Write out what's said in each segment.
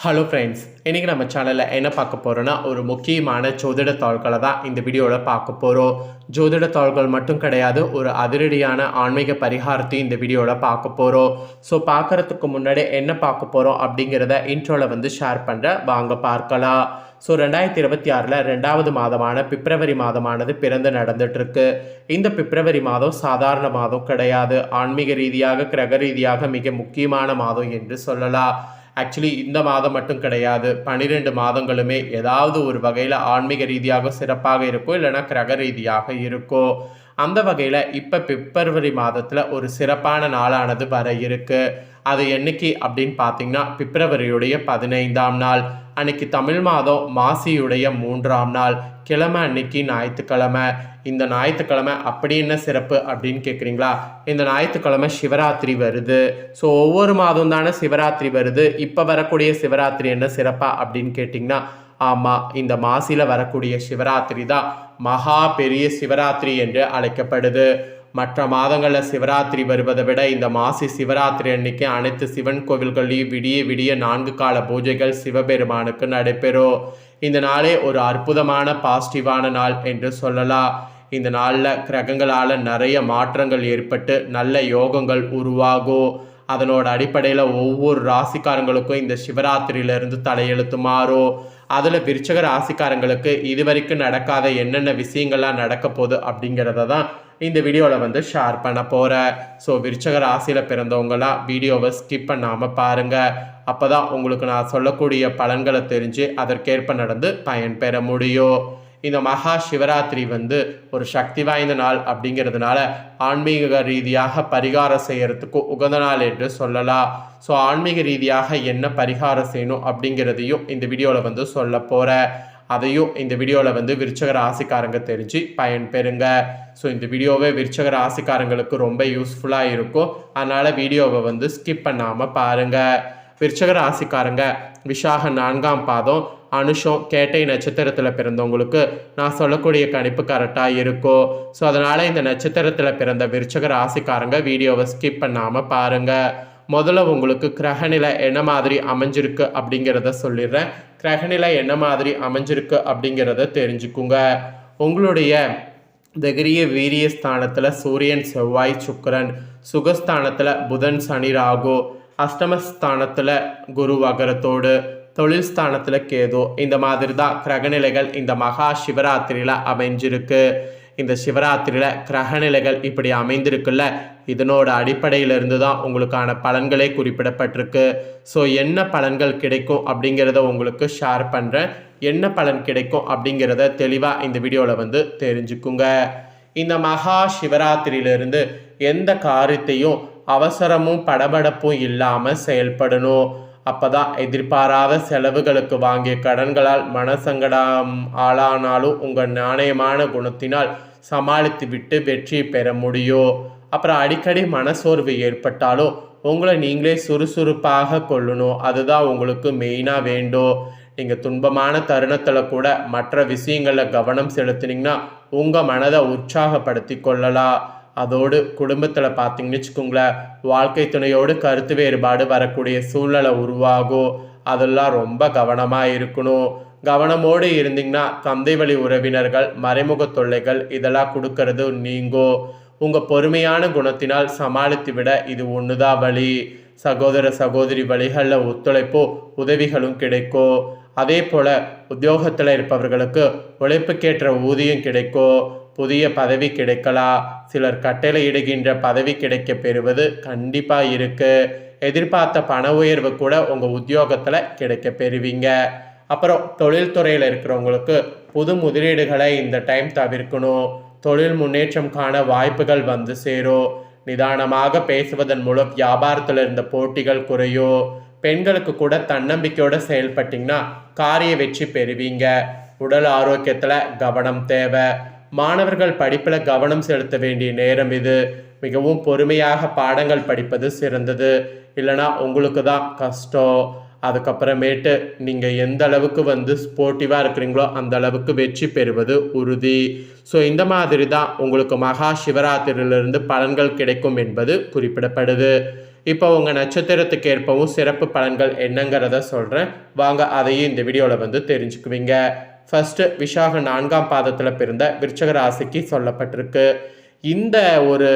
Hello friends, இன்றைக்கி நம்ம சேனலில் என்ன பார்க்க போகிறோன்னா ஒரு முக்கியமான ஜோதிட தாள்களை தான் இந்த வீடியோவில் பார்க்க போகிறோம். ஜோதிட தாள்கள் மட்டும் கிடையாது, ஒரு அதிரடியான ஆன்மீக பரிகாரத்தையும் இந்த வீடியோவில் பார்க்க போகிறோம். ஸோ பார்க்குறதுக்கு முன்னாடி என்ன பார்க்க போகிறோம் அப்படிங்கிறத இன்ட்ரோவில் ஷேர் பண்ணுற வாங்க பார்க்கலாம். ஸோ 2026 2வது மாதமான பிப்ரவரி மாதமானது பிறந்து நடந்துகிட்ருக்கு. இந்த பிப்ரவரி மாதம் சாதாரண மாதம் கிடையாது. ஆன்மீக ரீதியாக கிரக ரீதியாக மிக முக்கியமான மாதம் என்று சொல்லலாம். ஆக்சுவலி இந்த மாதம் மட்டும் கிடையாது, 12 மாதங்களுமே ஏதாவது ஒரு வகையில் ஆன்மீக ரீதியாக சிறப்பாக இருக்கும், இல்லைனா கிரக ரீதியாக இருக்கும். அந்த வகையில் இப்போ பிப்ரவரி மாதத்தில் ஒரு சிறப்பான நாளானது வர இருக்குது. அது என்னைக்கு அப்படின்னு பார்த்தீங்கன்னா பிப்ரவரியுடைய 15ஆம் நாள் அன்னைக்கு, தமிழ் மாதம் மாசியுடைய 3ஆம் நாள், கிழமை அன்னைக்கு ஞாயிற்றுக்கிழமை. இந்த ஞாயிற்றுக்கிழமை அப்படி என்ன சிறப்பு அப்படின்னு கேட்குறீங்களா? இந்த ஞாயிற்றுக்கிழமை சிவராத்திரி வருது. ஸோ ஒவ்வொரு மாதம் தானே சிவராத்திரி வருது. இப்போ வரக்கூடிய சிவராத்திரி என்ன சிறப்பா அப்படின்னு கேட்டிங்கன்னா, ஆமாம், இந்த மாசியில் வரக்கூடிய சிவராத்திரி தான் மகா பெரிய சிவராத்திரி என்று அழைக்கப்படுது. மற்ற மாதங்களில் சிவராத்திரி வருவதை விட இந்த மாசி சிவராத்திரி அன்னைக்கு அனைத்து சிவன் கோவில்களையும் விடிய விடிய 4 கால பூஜைகள் சிவபெருமானுக்கு நடைபெறும். இந்த நாளே ஒரு அற்புதமான பாசிட்டிவான நாள் என்று சொல்லலாம். இந்த நாளில் கிரகங்களால் நிறைய மாற்றங்கள் ஏற்பட்டு நல்ல யோகங்கள் உருவாகும். அதனோட அடிப்படையில் ஒவ்வொரு ராசிக்காரங்களுக்கும் இந்த சிவராத்திரியிலிருந்து தலையெழுத்து மாறும். அதில் விருச்சக ராசிக்காரங்களுக்கு இதுவரைக்கும் நடக்காத என்னென்ன விஷயங்கள்லாம் நடக்க போகுது அப்படிங்கிறத தான் இந்த வீடியோவில் ஷேர் பண்ண போகிறேன். ஸோ விருச்சக ராசியில் பிறந்தவங்களாம் வீடியோவை ஸ்கிப் பண்ணாமல் பாருங்கள். அப்போ தான் உங்களுக்கு நான் சொல்லக்கூடிய பலன்களை தெரிஞ்சு அதற்கேற்ப நடந்து பயன்பெற முடியும். இந்த மகா சிவராத்திரி ஒரு சக்தி வாய்ந்த நாள் அப்படிங்கிறதுனால ஆன்மீக ரீதியாக பரிகாரம் செய்யறதுக்கு உகந்த நாள் என்று சொல்லலாம். ஸோ ஆன்மீக ரீதியாக என்ன பரிகாரம் செய்யணும் அப்படிங்கிறதையும் இந்த வீடியோவில் சொல்ல போகிறேன். அதையும் இந்த வீடியோவில் விருச்சக ராசிக்காரங்க தெரிஞ்சு பயன்பெறுங்க. ஸோ இந்த வீடியோவை விருச்சக ராசிக்காரங்களுக்கு ரொம்ப யூஸ்ஃபுல்லாக இருக்கும். அதனால் வீடியோவை ஸ்கிப் பண்ணாமல் பாருங்கள். விருச்சக ராசிக்காரங்க விஷாக 4ஆம் பாதம் அனுஷம் கேட்டை நட்சத்திரத்தில் பிறந்தவங்களுக்கு நான் சொல்லக்கூடிய கணிப்பு கரெக்டாக இருக்கும். ஸோ அதனால் இந்த நட்சத்திரத்தில் பிறந்த விருச்சக ராசிக்காரங்க வீடியோவை ஸ்கிப் பண்ணாமல் பாருங்கள். முதல்ல உங்களுக்கு கிரகநிலை என்ன மாதிரி அமைஞ்சிருக்கு அப்படிங்கிறத சொல்லிடுறேன். கிரகநிலை என்ன மாதிரி அமைஞ்சிருக்கு அப்படிங்கிறத தெரிஞ்சுக்குங்க. உங்களுடைய தகிரிய வீரிய ஸ்தானத்தில் சூரியன் செவ்வாய் சுக்கிரன், சுகஸ்தானத்தில் புதன் சனி ராகு, அஷ்டமஸ்தானத்தில் குரு வகரத்தோடு, தொழில் ஸ்தானத்தில் கேது. இந்த மாதிரி தான் கிரகநிலைகள் இந்த மகா சிவராத்திரியில் அமைஞ்சிருக்கு. இந்த சிவராத்திரியில் கிரகநிலைகள் இப்படி அமைந்திருக்குல்ல, இதனோட அடிப்படையிலிருந்து தான் உங்களுக்கான பலன்களே குறிப்பிடப்பட்டிருக்கு. ஸோ என்ன பலன்கள் கிடைக்கும் அப்படிங்கிறத உங்களுக்கு ஷேர் பண்ணுறேன். என்ன பலன் கிடைக்கும் அப்படிங்கிறத தெளிவாக இந்த வீடியோவில் தெரிஞ்சுக்குங்க. இந்த மகா சிவராத்திரியிலிருந்து எந்த காரியத்தையும் அவசரமும் படபடப்பும் இல்லாமல் செயல்படணும். அப்போ தான் எதிர்பாராத செலவுகளுக்கு வாங்கிய கடன்களால் மனசங்கடம் ஆளானாலும் உங்கள் நாணயமான குணத்தினால் சமாளித்து விட்டு வெற்றி பெற முடியும். அப்புறம் அடிக்கடி மனசோர்வு ஏற்பட்டாலும் உங்களை நீங்களே சுறுசுறுப்பாக கொள்ளணும். அதுதான் உங்களுக்கு மெயினாக வேண்டும். நீங்கள் துன்பமான தருணத்தில் கூட மற்ற விஷயங்களில் கவனம் செலுத்தினீங்கன்னா உங்கள் மனதை உற்சாகப்படுத்தி கொள்ளலாம். அதோடு குடும்பத்தில் பார்த்தீங்கன்னு வச்சுக்கோங்களேன், வாழ்க்கை துணையோடு கருத்து வேறுபாடு வரக்கூடிய சூழ்நிலை உருவாகும். அதெல்லாம் ரொம்ப கவனமாக இருக்கணும். கவனமோடு இருந்தீங்கன்னா தந்தை வழி உறவினர்கள், மறைமுக தொல்லைகள் இதெல்லாம் கொடுக்கறது நீங்கும். உங்கள் பொறுமையான குணத்தினால் சமாளித்து விட இது ஒன்றுதான் வழி. சகோதர சகோதரி வழிகளில் ஒத்துழைப்போ உதவிகளும் கிடைக்கும். அதே போல் உத்தியோகத்தில் இருப்பவர்களுக்கு உழைப்புக்கேற்ற ஊதியம் கிடைக்கும். புதிய பதவி கிடைக்கலாம். சிலர் கட்டளையிடுகின்ற பதவி கிடைக்க பெறுவது கண்டிப்பாக இருக்குது. எதிர்பார்த்த பண உயர்வு கூட உங்கள் உத்தியோகத்தில் கிடைக்க பெறுவீங்க. அப்புறம் தொழில்துறையில் இருக்கிறவங்களுக்கு புது முதலீடுகளை இந்த டைம் தவிர்க்கணும். தொழில் முன்னேற்றம் காண வாய்ப்புகள் சேரும். நிதானமாக பேசுவதன் மூலம் வியாபாரத்தில் இருந்த போட்டிகள் குறையும். பெண்களுக்கு கூட தன்னம்பிக்கையோடு செயல்பட்டிங்கன்னா காரிய வெற்றி பெறுவீங்க. உடல் ஆரோக்கியத்தில் கவனம் தேவை. மாணவர்கள் படிப்பில் கவனம் செலுத்த வேண்டிய நேரம் இது. மிகவும் பொறுமையாக பாடங்கள் படிப்பது சிறந்தது, இல்லைனா உங்களுக்கு தான் கஷ்டம். அதுக்கப்புறமேட்டு நீங்கள் எந்த அளவுக்கு ஸ்போர்ட்டிவாக இருக்கிறீங்களோ அந்த அளவுக்கு வெற்றி பெறுவது உறுதி. ஸோ இந்த மாதிரி தான் உங்களுக்கு மகா சிவராத்திரியிலிருந்து பலன்கள் கிடைக்கும் என்பது குறிப்பிடப்படுது. இப்போ உங்கள் நட்சத்திரத்துக்கு ஏற்பவும் சிறப்பு பலன்கள் என்னங்கிறத சொல்கிறேன். வாங்க அதையும் இந்த வீடியோவில் வந்து தெரிஞ்சுக்குவீங்க. ஃபர்ஸ்ட்டு விஷாக 4ஆம் பாதத்தில் பிறந்த விருச்சக ராசிக்கு சொல்லப்பட்டிருக்கு. இந்த ஒரு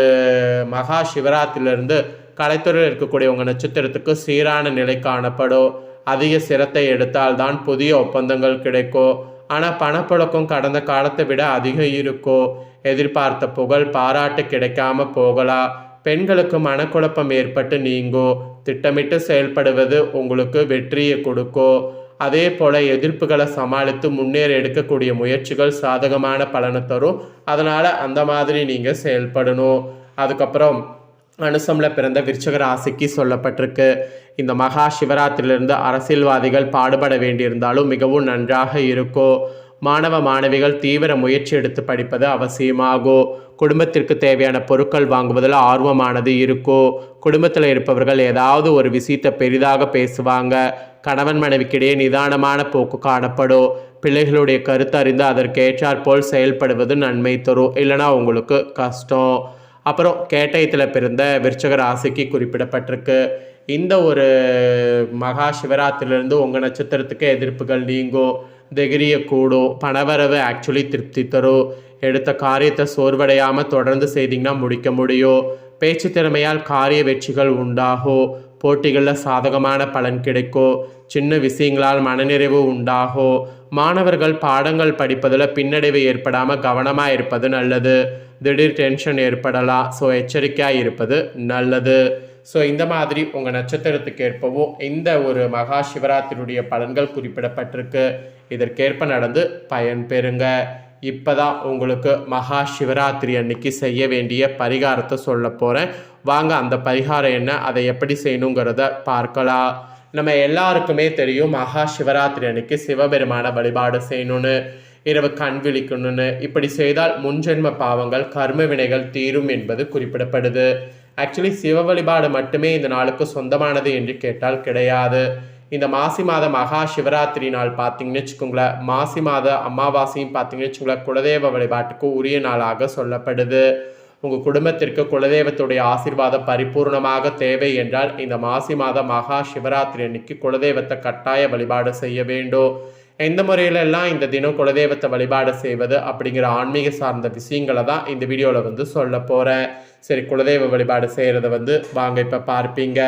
மகா சிவராத்திரிலிருந்து கலைத்துறையில் இருக்கக்கூடிய உங்கள் நட்சத்திரத்துக்கு சீரான நிலை காணப்படும். அதிக சிரத்தை எடுத்தால்தான் புதிய ஒப்பந்தங்கள் கிடைக்கும். ஆனால் பணப்புழக்கம் கடந்த காலத்தை விட அதிகம் இருக்கும். எதிர்பார்த்த புகழ் பாராட்டு கிடைக்காம போகலாம். பெண்களுக்கு மனக்குழப்பம் ஏற்பட்டு நீங்கும். திட்டமிட்டு செயல்படுவது உங்களுக்கு வெற்றியை கொடுக்கும். அதே போல் எதிர்ப்புகளை சமாளித்து முன்னேற எடுக்கக்கூடிய முயற்சிகள் சாதகமான பலனை தரும். அதனால் அந்த மாதிரி நீங்கள் செயல்படணும். அதுக்கப்புறம் அனுசமில் பிறந்த விருச்சக ராசிக்கு சொல்லப்பட்டிருக்கு. இந்த மகா சிவராத்திரியிலிருந்து அரசியல்வாதிகள் பாடுபட வேண்டியிருந்தாலும் மிகவும் நன்றாக இருக்கும். மாணவ மாணவிகள் தீவிர முயற்சி எடுத்து படிப்பது அவசியமாகும். குடும்பத்திற்கு தேவையான பொருட்கள் வாங்குவதில் ஆர்வமானது இருக்கும். குடும்பத்தில் இருப்பவர்கள் ஏதாவது ஒரு விஷயத்தை பெரிதாக பேசுவாங்க. கணவன் மனைவிக்கிடையே நிதானமான போக்கு காணப்படும். பிள்ளைகளுடைய கருத்து அறிந்து அதற்கேற்றாற்போல் செயல்படுவது நன்மை தரும், இல்லைனா உங்களுக்கு கஷ்டம். அப்புறம் கேட்டயத்தில் பிறந்த விருச்சக ராசிக்கு குறிப்பிடப்பட்டிருக்கு. இந்த ஒரு மகா சிவராத்திரிலிருந்து உங்கள் நட்சத்திரத்துக்கு எதிர்ப்புகள் நீங்கும். தைரிய கூடும். பணவரவு ஆக்சுவலி திருப்தி தரும். எடுத்த காரியத்தை சோர்வடையாமல் தொடர்ந்து செய்திங்கன்னா முடிக்க முடியும். பேச்சு திறமையால் காரிய வெற்றிகள் உண்டாகும். போட்டிகளில் சாதகமான பலன் கிடைக்கும். சின்ன விஷயங்களால் மனநிறைவு உண்டாகும். மாணவர்கள் பாடங்கள் படிப்பதில் பின்னடைவு ஏற்படாமல் கவனமாக இருப்பது நல்லது. திடீர் டென்ஷன் ஏற்படலாம். ஸோ எச்சரிக்கையாக இருப்பது நல்லது. ஸோ இந்த மாதிரி உங்கள் நட்சத்திரத்துக்கு ஏற்பவும் இந்த ஒரு மகா சிவராத்திரியுடைய பலன்கள் குறிப்பிடப்பட்டிருக்கு. இதற்கேற்ப நடந்து பயன் பெறுங்க. இப்போ தான் உங்களுக்கு மகா சிவராத்திரி அன்னைக்கு செய்ய வேண்டிய பரிகாரத்தை சொல்ல போகிறேன். வாங்க அந்த பரிகாரம் என்ன, அதை எப்படி செய்யணுங்கிறத பார்க்கலாம். நம்ம எல்லாருக்குமே தெரியும் மகா சிவராத்திரி அன்னைக்கு சிவபெருமான வழிபாடு செய்யணும்னு, இரவு கண் விழிக்கணும்னு. இப்படி செய்தால் முன்ஜென்ம பாவங்கள் கர்ம வினைகள் தீரும் என்பது குறிப்பிடப்படுது. ஆக்சுவலி சிவ வழிபாடு மட்டுமே இந்த நாளுக்கு சொந்தமானது என்று கேட்டால் கிடையாது. இந்த மாசி மாத மகா சிவராத்திரி நாள் பார்த்தீங்கன்னு வச்சுக்கோங்களேன், மாசி மாத அமாவாசையும் பார்த்தீங்கன்னு வச்சுக்கோங்களேன், குலதெய்வ வழிபாட்டுக்கு உரிய நாளாக சொல்லப்படுது. உங்கள் குடும்பத்திற்கு குலதெய்வத்துடைய ஆசீர்வாதம் பரிபூர்ணமாக தேவை என்றால் இந்த மாசி மாத மகா சிவராத்திரி அன்னைக்கு குலதெய்வத்தை கட்டாய வழிபாடு செய்ய வேண்டும். எந்த முறையிலெல்லாம் இந்த தினம் குலதெய்வத்தை வழிபாடு செய்வது அப்படிங்கிற ஆன்மீக சார்ந்த விஷயங்களை தான் இந்த வீடியோவில் வந்து சொல்ல போகிறேன். சரி, குலதெய்வ வழிபாடு செய்கிறத வாங்க இப்போ பார்ப்பீங்க.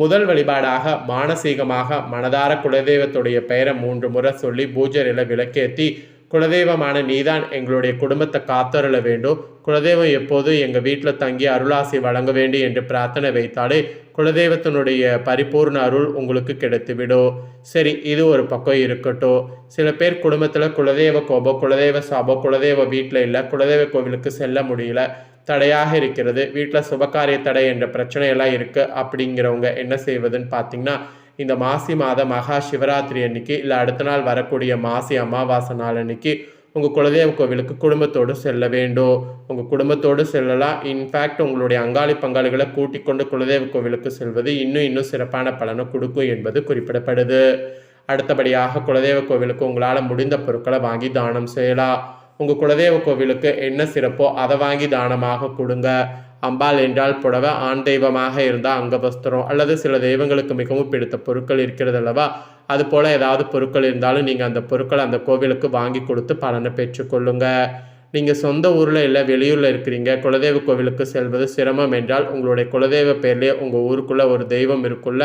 முதல் வழிபாடாக மானசீகமாக மனதார குலதெய்வத்துடைய பெயரை 3 முறை சொல்லி பூஜையில் விளக்கேற்றி, குலதெய்வமான நீதான் எங்களுடைய குடும்பத்தை காத்தருள வேண்டும், குலதெய்வம் எப்போதும் எங்கள் வீட்டில் தங்கி அருளாசி வழங்க வேண்டும் என்று பிரார்த்தனை வைத்தாலே குலதெய்வத்தினுடைய பரிபூர்ண அருள் உங்களுக்கு கிடைத்துவிடும். சரி, இது ஒரு பக்கம் இருக்கட்டும். சில பேர் குடும்பத்தில் குலதெய்வ கோபம், குலதெய்வ சாபம், குலதெய்வ வீட்டில் இல்லை, குலதெய்வ கோவிலுக்கு செல்ல முடியல, தடையாக இருக்கிறது, வீட்டில் சுபகாரிய தடை என்ற பிரச்சனையெல்லாம் இருக்குது அப்படிங்கிறவங்க என்ன செய்வதுன்னு பார்த்தீங்கன்னா, இந்த மாசி மாத மகா சிவராத்திரி அன்னைக்கு இல்லை அடுத்த நாள் வரக்கூடிய மாசி அமாவாசை நாள் அன்னைக்கு உங்கள் குலதெய்வ கோவிலுக்கு குடும்பத்தோடு செல்ல வேண்டும். உங்கள் குடும்பத்தோடு செல்லலாம். இன்ஃபேக்ட் உங்களுடைய அங்காளி பங்காளிகளை கூட்டிக் கொண்டு குலதெய்வ கோவிலுக்கு செல்வது இன்னும் சிறப்பான பலனை கொடுக்கும் என்பது குறிப்பிடப்படுது. அடுத்தபடியாக குலதெய்வ கோவிலுக்கு உங்களால் முடிந்த பொருட்களை வாங்கி தானம் செய்யலாம். உங்கள் குலதெய்வ கோவிலுக்கு என்ன சிறப்போ அதை வாங்கி தானமாக கொடுங்க. அம்பாள் என்றால் புடவை, ஆண் தெய்வமாக இருந்தால் அங்கவஸ்திரம், அல்லது சில தெய்வங்களுக்கு மிகவும் பிடித்த பொருட்கள் இருக்கிறது அல்லவா, அது போல் ஏதாவது பொருட்கள் இருந்தாலும் நீங்கள் அந்த பொருட்களை அந்த கோவிலுக்கு வாங்கி கொடுத்து பலனை பெற்றுக்கொள்ளுங்க. நீங்கள் சொந்த ஊரில் இல்லை வெளியூரில் இருக்கிறீங்க, குலதெய்வ கோவிலுக்கு செல்வது சிரமம் என்றால் உங்களுடைய குலதெய்வ பேர்லேயே உங்கள் ஊருக்குள்ளே ஒரு தெய்வம் இருக்குல்ல.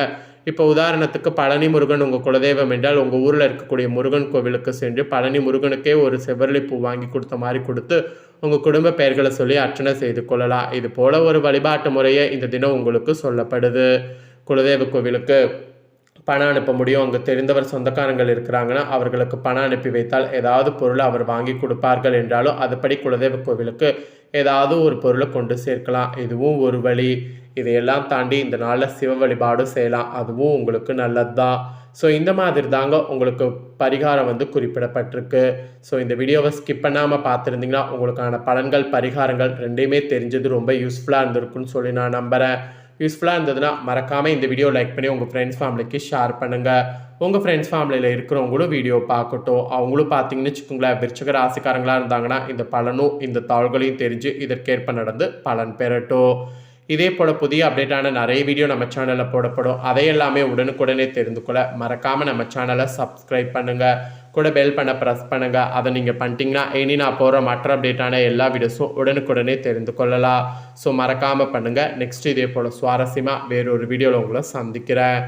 இப்போ உதாரணத்துக்கு பழனி முருகன் உங்கள் குலதெய்வம் என்றால் உங்கள் ஊரில் இருக்கக்கூடிய முருகன் கோவிலுக்கு சென்று பழனி முருகனுக்கே ஒரு செவ்வரளி பூ வாங்கி கொடுத்த மாதிரி கொடுத்து உங்கள் குடும்ப பெயர்களை சொல்லி அர்ச்சனை செய்து கொள்ளலாம். இது போல் ஒரு வழிபாட்டு முறையை இந்த தினம் உங்களுக்கு சொல்லப்படுது. குலதெய்வ கோவிலுக்கு பணம் அனுப்ப முடியும். அங்கே தெரிந்தவர் சொந்தக்காரங்கள் இருக்கிறாங்கன்னா அவர்களுக்கு பணம் அனுப்பி வைத்தால் ஏதாவது பொருளை அவர் வாங்கி கொடுப்பார்கள் என்றாலும் அதுபடி குலதெய்வ கோவிலுக்கு ஏதாவது ஒரு பொருளை கொண்டு சேர்க்கலாம். இதுவும் ஒரு வழி. இதையெல்லாம் தாண்டி இந்த நாளில் சிவ வழிபாடு செய்யலாம். அதுவும் உங்களுக்கு நல்லது தான். ஸோ இந்த மாதிரி தாங்க உங்களுக்கு பரிகாரம் குறிப்பிடப்பட்டிருக்கு. ஸோ இந்த வீடியோவை ஸ்கிப் பண்ணாமல் பார்த்துருந்தீங்கன்னா உங்களுக்கான பலன்கள் பரிகாரங்கள் ரெண்டையுமே தெரிஞ்சது ரொம்ப யூஸ்ஃபுல்லாக இருந்திருக்குன்னு சொல்லி நான் நம்புகிறேன். யூஸ்ஃபுல்லாக இருந்ததுன்னா மறக்காமல் இந்த வீடியோ லைக் பண்ணி உங்கள் ஃப்ரெண்ட்ஸ் ஃபேமிலிக்கு ஷேர் பண்ணுங்கள். உங்கள் ஃப்ரெண்ட்ஸ் ஃபேமிலியில் இருக்கிறவங்களும் வீடியோ பார்க்கட்டும். அவங்களும் பார்த்தீங்கன்னு வச்சுக்கோங்களேன், விருச்சிக ராசிக்காரங்களாக இருந்தாங்கன்னா இந்த பலனும் இந்த தாள்களையும் தெரிஞ்சு இதற்கேற்ப நடந்து பலன் பெறட்டும். இதே போல் புதிய அப்டேட்டான நிறைய வீடியோ நம்ம சேனலில் போடப்படும். அதையெல்லாமே உடனுக்குடனே தெரிந்து கொள்ள மறக்காமல் நம்ம சேனலை சப்ஸ்கிரைப் பண்ணுங்கள். கூட பெல் பண்ண ப்ரெஸ் பண்ணுங்கள். அதை நீங்கள் பண்ணிட்டீங்கன்னா இனி நான் போகிற மற்ற அப்டேட்டான எல்லா வீடியோஸும் உடனுக்குடனே தெரிந்து கொள்ளலாம். ஸோ மறக்காமல் பண்ணுங்கள். நெக்ஸ்ட் இதே போல் சுவாரஸ்யமாக வேறொரு வீடியோவில் உங்களை சந்திக்கிறேன்.